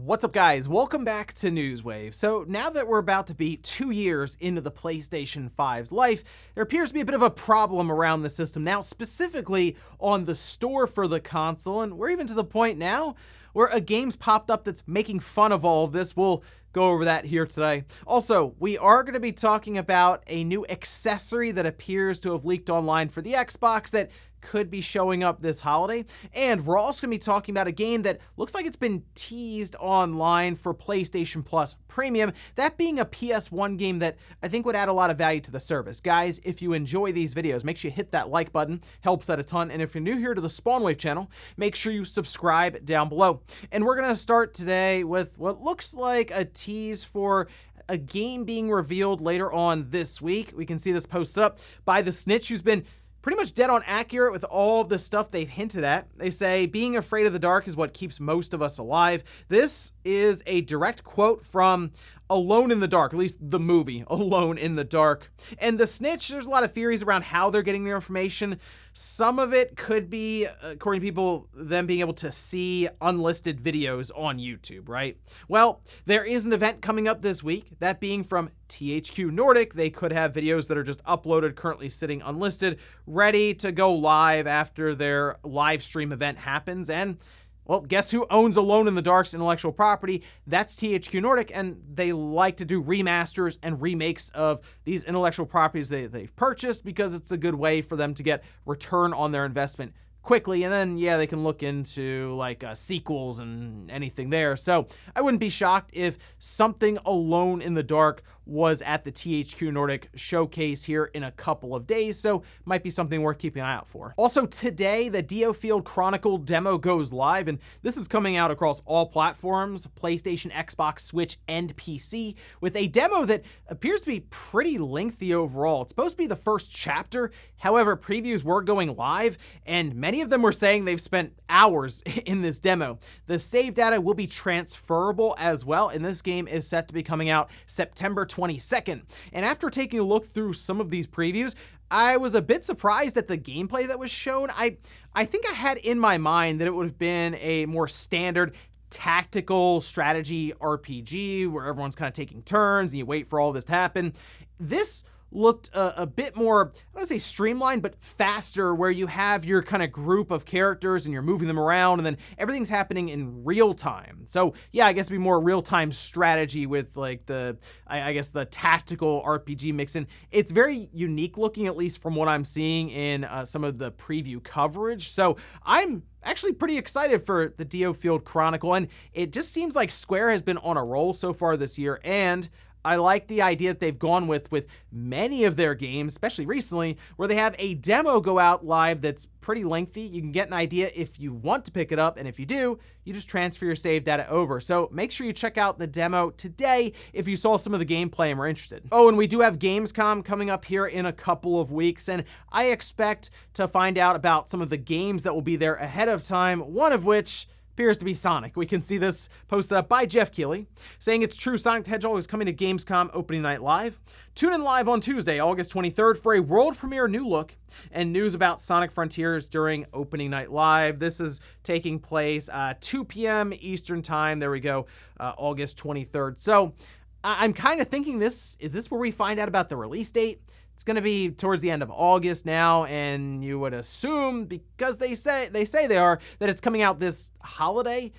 What's up, guys? Welcome back to Newswave. So now that we're about to be 2 years into the PlayStation 5's life, there appears to be a bit of a problem around the system now, specifically on the store for the console, and we're even to the point now where a game's popped up that's making fun of all of this. We'll go over that here today. Also, we are going to be talking about a new accessory that appears to have leaked online for the Xbox that could be showing up this holiday. And we're also going to be talking about a game that looks like it's been teased online for PlayStation Plus Premium, that being a PS1 game that I think would add a lot of value to the service. Guys, if you enjoy these videos, make sure you hit that like button, helps out a ton. And if you're new here to the Spawnwave channel, make sure you subscribe down below. And we're going to start today with what looks like a tease for a game being revealed later on this week. We can see this posted up by the Snitch, who's been pretty much dead on accurate with all of the stuff they've hinted at. They say, being afraid of the dark is what keeps most of us alive. This is a direct quote from Alone in the Dark, at least the movie, Alone in the Dark. And the Snitch, there's a lot of theories around how they're getting their information. Some of it could be, according to people, them being able to see unlisted videos on YouTube, right? Well, there is an event coming up this week, that being from THQ Nordic. They could have videos that are just uploaded, currently sitting unlisted, ready to go live after their live stream event happens. And well, guess who owns Alone in the Dark's intellectual property? That's THQ Nordic, and they like to do remasters and remakes of these intellectual properties they've purchased because it's a good way for them to get return on their investment quickly, and then, yeah, they can look into, like, sequels and anything there. So I wouldn't be shocked if something Alone in the Dark was at the THQ Nordic showcase here in a couple of days, so might be something worth keeping an eye out for. Also today, the Diofield Chronicle demo goes live, and this is coming out across all platforms, PlayStation, Xbox, Switch, and PC, with a demo that appears to be pretty lengthy overall. It's supposed to be the first chapter, however, previews were going live, and many of them were saying they've spent hours in this demo. The save data will be transferable as well, and this game is set to be coming out September 22nd. And after taking a look through some of these previews, I was a bit surprised at the gameplay that was shown. I think I had in my mind that it would have been a more standard tactical strategy RPG where everyone's kind of taking turns and you wait for all this to happen. This looked a bit more, I don't want to say streamlined, but faster, where you have your kind of group of characters and you're moving them around and then everything's happening in real time. So yeah, I guess it'd be more real-time strategy with like I guess the tactical RPG mix in. It's very unique looking, at least from what I'm seeing in some of the preview coverage. So I'm actually pretty excited for the Diofield Chronicle, and it just seems like Square has been on a roll so far this year, and I like the idea that they've gone with many of their games, especially recently, where they have a demo go out live that's pretty lengthy. You can get an idea if you want to pick it up, and if you do, you just transfer your save data over. So make sure you check out the demo today if you saw some of the gameplay and were interested. Oh, and we do have Gamescom coming up here in a couple of weeks, and I expect to find out about some of the games that will be there ahead of time, one of which appears to be Sonic. We can see this posted up by Jeff Keighley, saying it's true, Sonic the Hedgehog is coming to Gamescom opening night live. Tune in live on Tuesday, August 23rd for a world premiere new look and news about Sonic Frontiers during opening night live. This is taking place 2 p.m. Eastern time. There we go, August 23rd. So I'm kind of thinking is this where we find out about the release date? It's going to be towards the end of August now, and you would assume, because they say they are, that it's coming out this holiday.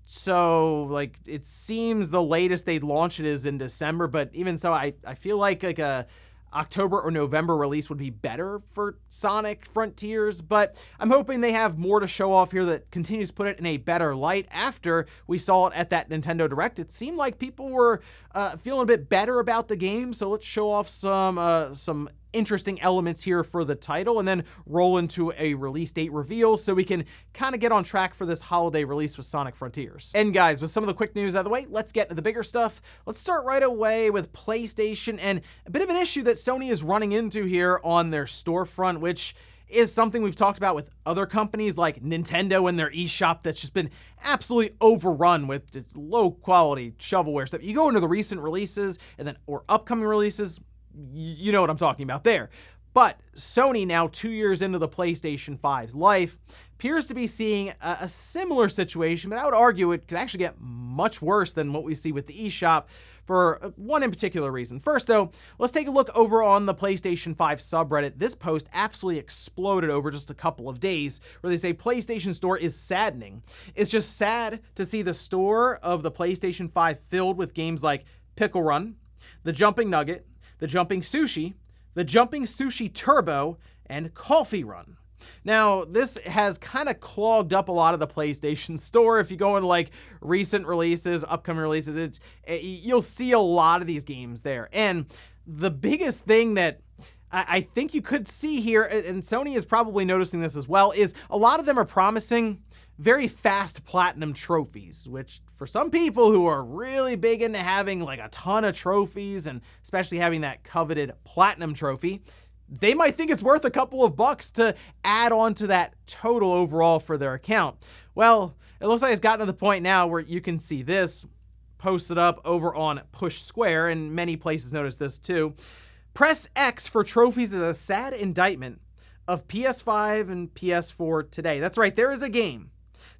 So, like, it seems the latest they'd launch it is in December, but even so, I feel like a October or November release would be better for Sonic Frontiers, but I'm hoping they have more to show off here that continues to put it in a better light. After we saw it at that Nintendo Direct, it seemed like people were feeling a bit better about the game, so let's show off some interesting elements here for the title and then roll into a release date reveal so we can kind of get on track for this holiday release with Sonic Frontiers. And guys, with some of the quick news out of the way, let's get to the bigger stuff. Let's start right away with PlayStation and a bit of an issue that Sony is running into here on their storefront, which is something we've talked about with other companies like Nintendo and their eShop that's just been absolutely overrun with low quality shovelware stuff. You go into the recent releases and then or upcoming releases, you know what I'm talking about there. But Sony, now 2 years into the PlayStation 5's life, appears to be seeing a similar situation, but I would argue it could actually get much worse than what we see with the eShop for one in particular reason. First, though, let's take a look over on the PlayStation 5 subreddit. This post absolutely exploded over just a couple of days, where they say PlayStation Store is saddening. It's just sad to see the store of the PlayStation 5 filled with games like Pickle Run, the Jumping Nugget, the Jumping Sushi, the Jumping Sushi Turbo, and Coffee Run. Now, this has kind of clogged up a lot of the PlayStation Store. If you go into like recent releases, upcoming releases, you'll see a lot of these games there. And the biggest thing that I think you could see here, and Sony is probably noticing this as well, is a lot of them are promising very fast platinum trophies, which for some people who are really big into having like a ton of trophies, and especially having that coveted platinum trophy, they might think it's worth a couple of bucks to add on to that total overall for their account. Well, it looks like it's gotten to the point now where you can see this posted up over on Push Square, and many places notice this too. Press X for trophies is a sad indictment of PS5 and PS4 today. That's right, there is a game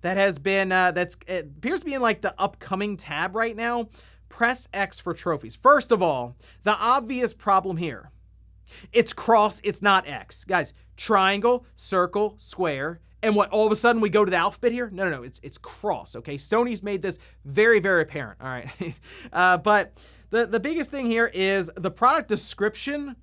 that has been, it appears to be in like the upcoming tab right now. Press X for trophies. First of all, the obvious problem here. It's cross, it's not X. Guys, triangle, circle, square, and what, all of a sudden we go to the alphabet here? No, it's cross, okay? Sony's made this very, very apparent, all right? But the biggest thing here is the product description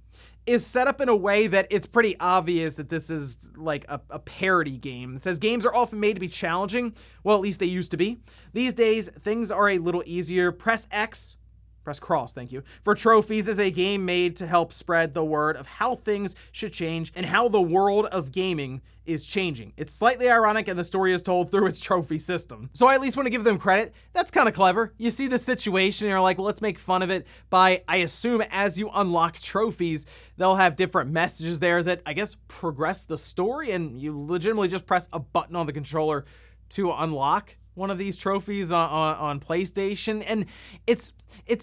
is set up in a way that it's pretty obvious that this is like a parody game. It says games are often made to be challenging. Well, at least they used to be. These days, things are a little easier. Press cross, thank you. For trophies is a game made to help spread the word of how things should change and how the world of gaming is changing. It's slightly ironic, and the story is told through its trophy system. So I at least want to give them credit. That's kind of clever. You see the situation and you're like, well, let's make fun of it by, I assume, as you unlock trophies, they'll have different messages there that I guess progress the story, and you legitimately just press a button on the controller to unlock one of these trophies on PlayStation. And it's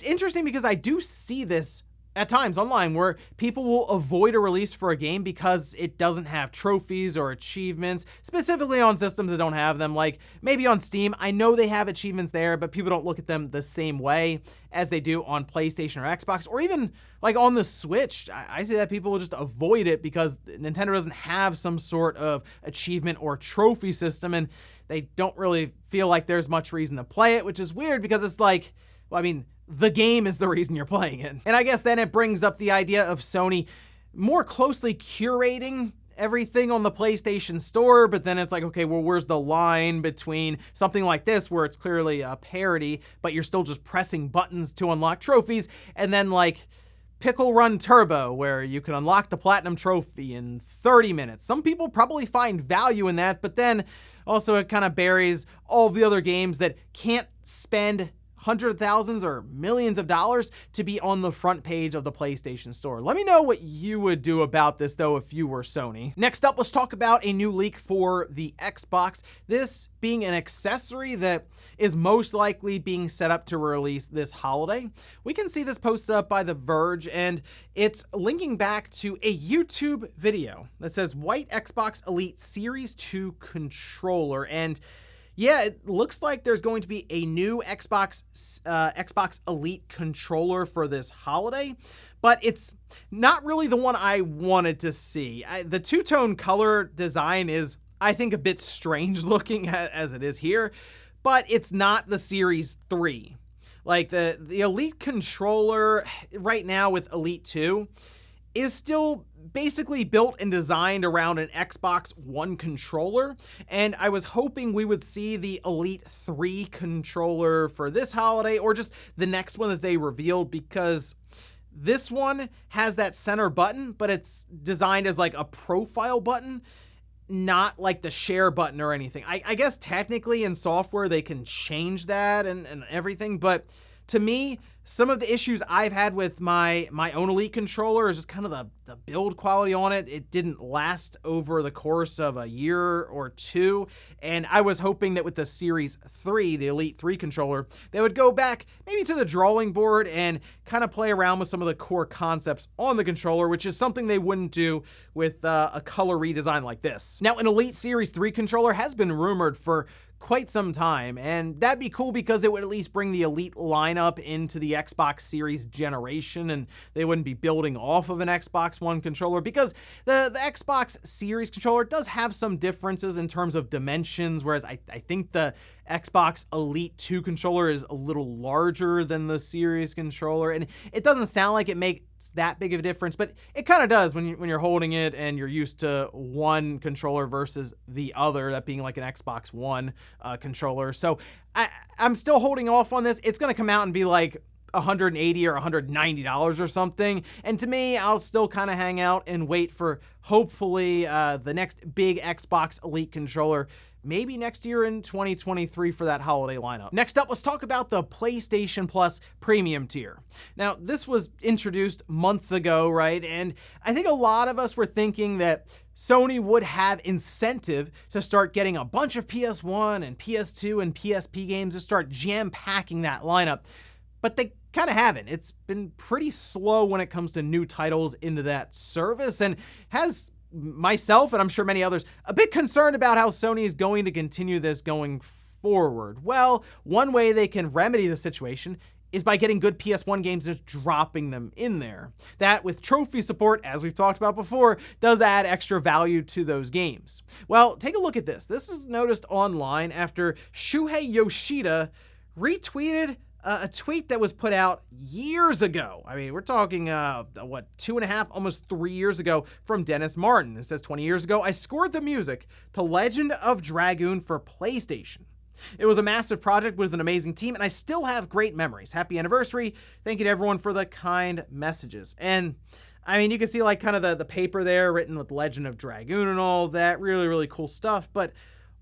interesting because I do see this at times online where people will avoid a release for a game because it doesn't have trophies or achievements, specifically on systems that don't have them. Like maybe on Steam, I know they have achievements there, but people don't look at them the same way as they do on PlayStation or Xbox, or even like on the Switch. I see that people will just avoid it because Nintendo doesn't have some sort of achievement or trophy system, and they don't really feel like there's much reason to play it, which is weird because it's like, well, I mean, the game is the reason you're playing it. And I guess then it brings up the idea of Sony more closely curating everything on the PlayStation Store, but then it's like, okay, well, where's the line between something like this where it's clearly a parody, but you're still just pressing buttons to unlock trophies, and then like Pickle Run Turbo, where you can unlock the Platinum Trophy in 30 minutes. Some people probably find value in that, but then also it kind of buries all of the other games that can't spend hundreds of thousands or millions of dollars to be on the front page of the PlayStation Store. Let me know what you would do about this, though, if you were Sony. Next up, let's talk about a new leak for the Xbox. This being an accessory that is most likely being set up to release this holiday. We can see this posted up by The Verge, and it's linking back to a YouTube video that says White Xbox Elite Series 2 controller. And yeah, it looks like there's going to be a new Xbox Elite controller for this holiday, but it's not really the one I wanted to see. The two-tone color design is, I think, a bit strange looking as it is here, but it's not the Series 3. Like the Elite controller right now with Elite 2 is still basically built and designed around an Xbox One controller, and I was hoping we would see the Elite 3 controller for this holiday, or just the next one that they revealed, because this one has that center button, but it's designed as like a profile button, not like the share button or anything. I guess technically in software they can change that and everything, but To me, some of the issues I've had with my own Elite controller is just kind of the build quality on it. It didn't last over the course of a year or two, and I was hoping that with the Series 3, the Elite 3 controller, they would go back maybe to the drawing board and kind of play around with some of the core concepts on the controller, which is something they wouldn't do with a color redesign like this. Now, an Elite Series 3 controller has been rumored for quite some time, and that'd be cool because it would at least bring the Elite lineup into the Xbox Series generation, and they wouldn't be building off of an Xbox One controller, because the Xbox Series controller does have some differences in terms of dimensions, whereas I think the Xbox Elite 2 controller is a little larger than the Series controller, and it doesn't sound like it makes that big of a difference, but it kind of does when you're holding it and you're used to one controller versus the other, that being like an Xbox One controller. So I'm still holding off on this. It's going to come out and be like $180 or $190 or something, and to me, I'll still kind of hang out and wait for hopefully the next big Xbox Elite controller, maybe next year in 2023 for that holiday lineup. Next up, let's talk about the PlayStation Plus premium tier. Now, this was introduced months ago, right? And I think a lot of us were thinking that Sony would have incentive to start getting a bunch of PS1 and PS2 and PSP games to start jam-packing that lineup, but they kind of haven't. It's been pretty slow when it comes to new titles into that service, and has myself, and I'm sure many others, a bit concerned about how Sony is going to continue this going forward. Well, one way they can remedy the situation is by getting good PS1 games and just dropping them in there. That, with trophy support, as we've talked about before, does add extra value to those games. Well, take a look at this. This is noticed online after Shuhei Yoshida retweeted a tweet that was put out years ago. I mean, we're talking, 2.5, almost 3 years ago, from Dennis Martin. It says, 20 years ago, I scored the music to Legend of Dragoon for PlayStation. It was a massive project with an amazing team, and I still have great memories. Happy anniversary. Thank you to everyone for the kind messages. And I mean, you can see like kind of the paper there written with Legend of Dragoon and all that. Really, really cool stuff. But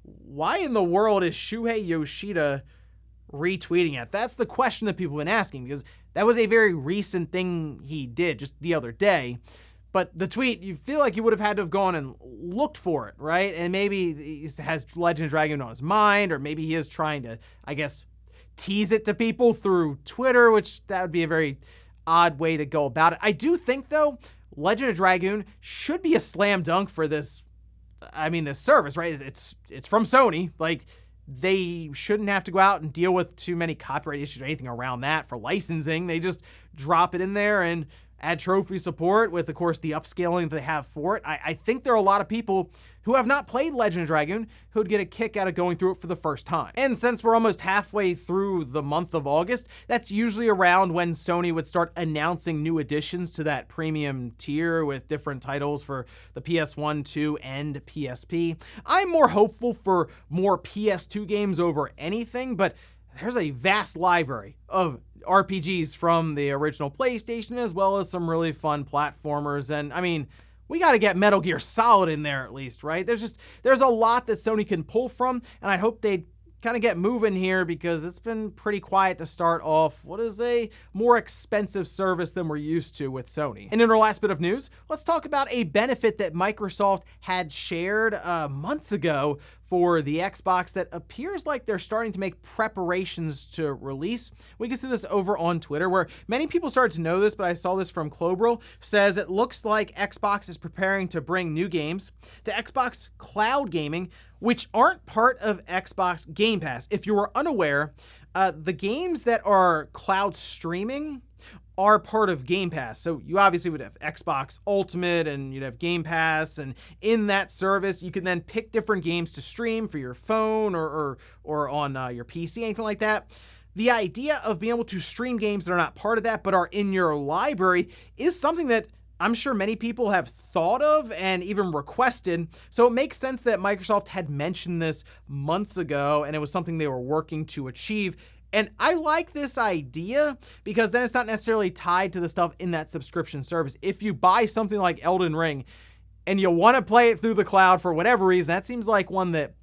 why in the world is Shuhei Yoshida retweeting it? That's the question that people have been asking, because that was a very recent thing he did just the other day. But the tweet, you feel like you would have had to have gone and looked for it, right? And maybe he has Legend of Dragoon on his mind, or maybe he is trying to, I guess, tease it to people through Twitter, which that would be a very odd way to go about it. I do think, though, Legend of Dragoon should be a slam dunk for this, this service, right? It's from Sony. Like, they shouldn't have to go out and deal with too many copyright issues or anything around that for licensing. They just drop it in there and add trophy support with, of course, the upscaling that they have for it. I think there are a lot of people who have not played Legend of Dragoon who'd get a kick out of going through it for the first time. And since we're almost halfway through the month of August, that's usually around when Sony would start announcing new additions to that premium tier with different titles for the PS1, 2, and PSP. I'm more hopeful for more PS2 games over anything, but there's a vast library of RPGs from the original PlayStation, as well as some really fun platformers. And I mean, we got to get Metal Gear Solid in there at least, right? There's a lot that Sony can pull from, and I hope they kind of get moving here, because it's been pretty quiet to start off what is a more expensive service than we're used to with Sony. And in our last bit of news, let's talk about a benefit that Microsoft had shared months ago for the Xbox that appears like they're starting to make preparations to release. We can see this over on Twitter, where many people started to know this, but I saw this from Clobril, says it looks like Xbox is preparing to bring new games to Xbox Cloud Gaming, which aren't part of Xbox Game Pass. If you were unaware, the games that are cloud streaming are part of Game Pass. So you obviously would have Xbox Ultimate and you'd have Game Pass, and in that service you can then pick different games to stream for your phone or on your PC, anything like that. The idea of being able to stream games that are not part of that but are in your library is something that I'm sure many people have thought of and even requested. So it makes sense that Microsoft had mentioned this months ago, and it was something they were working to achieve. And I like this idea, because then it's not necessarily tied to the stuff in that subscription service. If you buy something like Elden Ring and you want to play it through the cloud for whatever reason, that seems like one that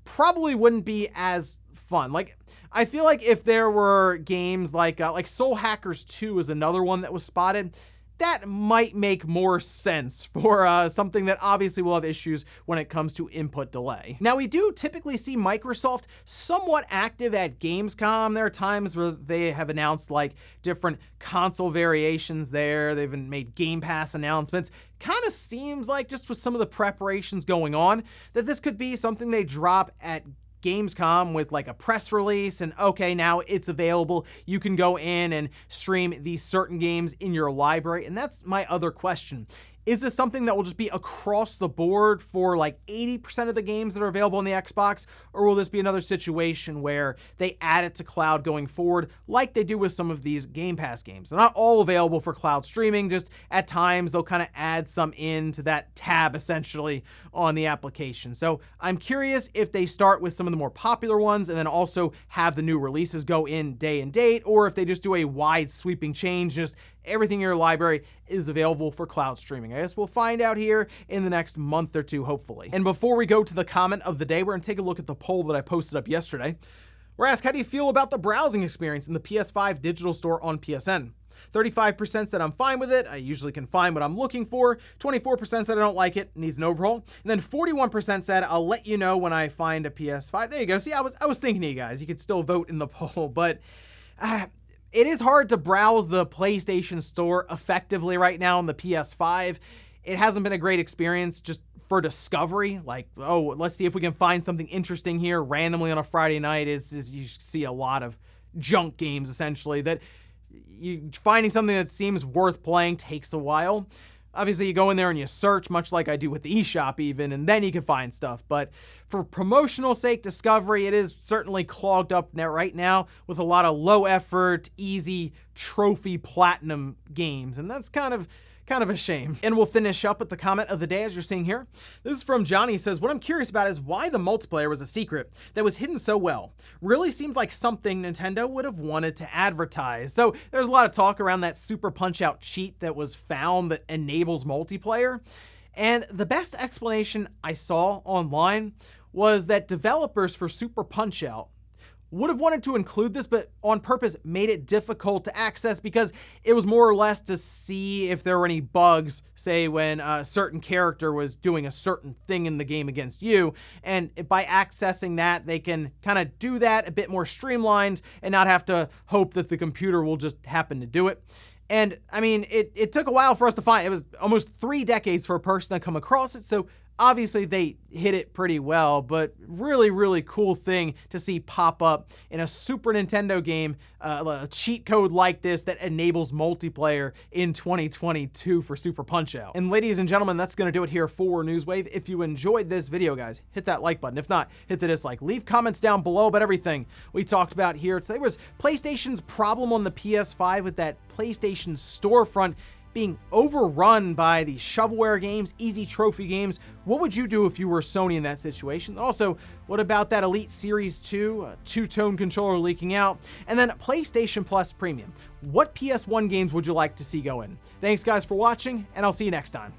probably wouldn't be as fun. Like, I feel like if there were games like Soul Hackers 2 is another one that was spotted, that might make more sense for something that obviously will have issues when it comes to input delay. Now, we do typically see Microsoft somewhat active at Gamescom. There are times where they have announced like different console variations there. They've made Game Pass announcements. Kind of seems like, just with some of the preparations going on, that this could be something they drop at Gamescom with like a press release and okay, now it's available. You can go in and stream these certain games in your library. And that's my other question. Is this something that will just be across the board for like 80% of the games that are available on the Xbox? Or will this be another situation where they add it to cloud going forward like they do with some of these Game Pass games? They're not all available for cloud streaming, just at times they'll kind of add some into that tab essentially on the application. So I'm curious if they start with some of the more popular ones and then also have the new releases go in day and date, or if they just do a wide sweeping change, just everything in your library is available for cloud streaming. I guess we'll find out here in the next month or two, hopefully. And before we go to the comment of the day, we're gonna take a look at the poll that I posted up yesterday. We're asked, how do you feel about the browsing experience in the PS5 digital store on PSN? 35% said I'm fine with it. I usually can find what I'm looking for. 24% said I don't like it, needs an overhaul. And then 41% said I'll let you know when I find a PS5. There you go. See, I was thinking of you guys. You could still vote in the poll, but it is hard to browse the PlayStation Store effectively right now on the PS5. It hasn't been a great experience just for discovery. Like, oh, let's see if we can find something interesting here randomly on a Friday night. You see a lot of junk games, essentially, that finding something that seems worth playing takes a while. Obviously, you go in there and you search, much like I do with the eShop even, and then you can find stuff. But for promotional sake discovery, it is certainly clogged up right now with a lot of low effort, easy trophy platinum games. And that's kind of a shame. And we'll finish up with the comment of the day, as you're seeing here. This is from Johnny. He says, what I'm curious about is why the multiplayer was a secret that was hidden so well. Really seems like something Nintendo would have wanted to advertise. So there's a lot of talk around that Super Punch-Out cheat that was found that enables multiplayer. And the best explanation I saw online was that developers for Super Punch-Out would have wanted to include this, but on purpose made it difficult to access because it was more or less to see if there were any bugs, say when a certain character was doing a certain thing in the game against you. And by accessing that, they can kind of do that a bit more streamlined and not have to hope that the computer will just happen to do it. And I mean, it took a while for us to find. It was almost 3 decades for a person to come across it. So obviously they hit it pretty well, but really, really cool thing to see pop up in a Super Nintendo game, a cheat code like this that enables multiplayer in 2022 for Super Punch-Out. And ladies and gentlemen, that's gonna do it here for Newswave. If you enjoyed this video, guys, hit that like button. If not, hit the dislike. Leave comments down below about everything we talked about here. Today was PlayStation's problem on the PS5 with that PlayStation storefront being overrun by these shovelware games, easy trophy games. What would you do if you were Sony in that situation? Also, what about that Elite Series 2, two-tone controller leaking out? And then PlayStation Plus Premium. What PS1 games would you like to see go in? Thanks guys for watching, and I'll see you next time.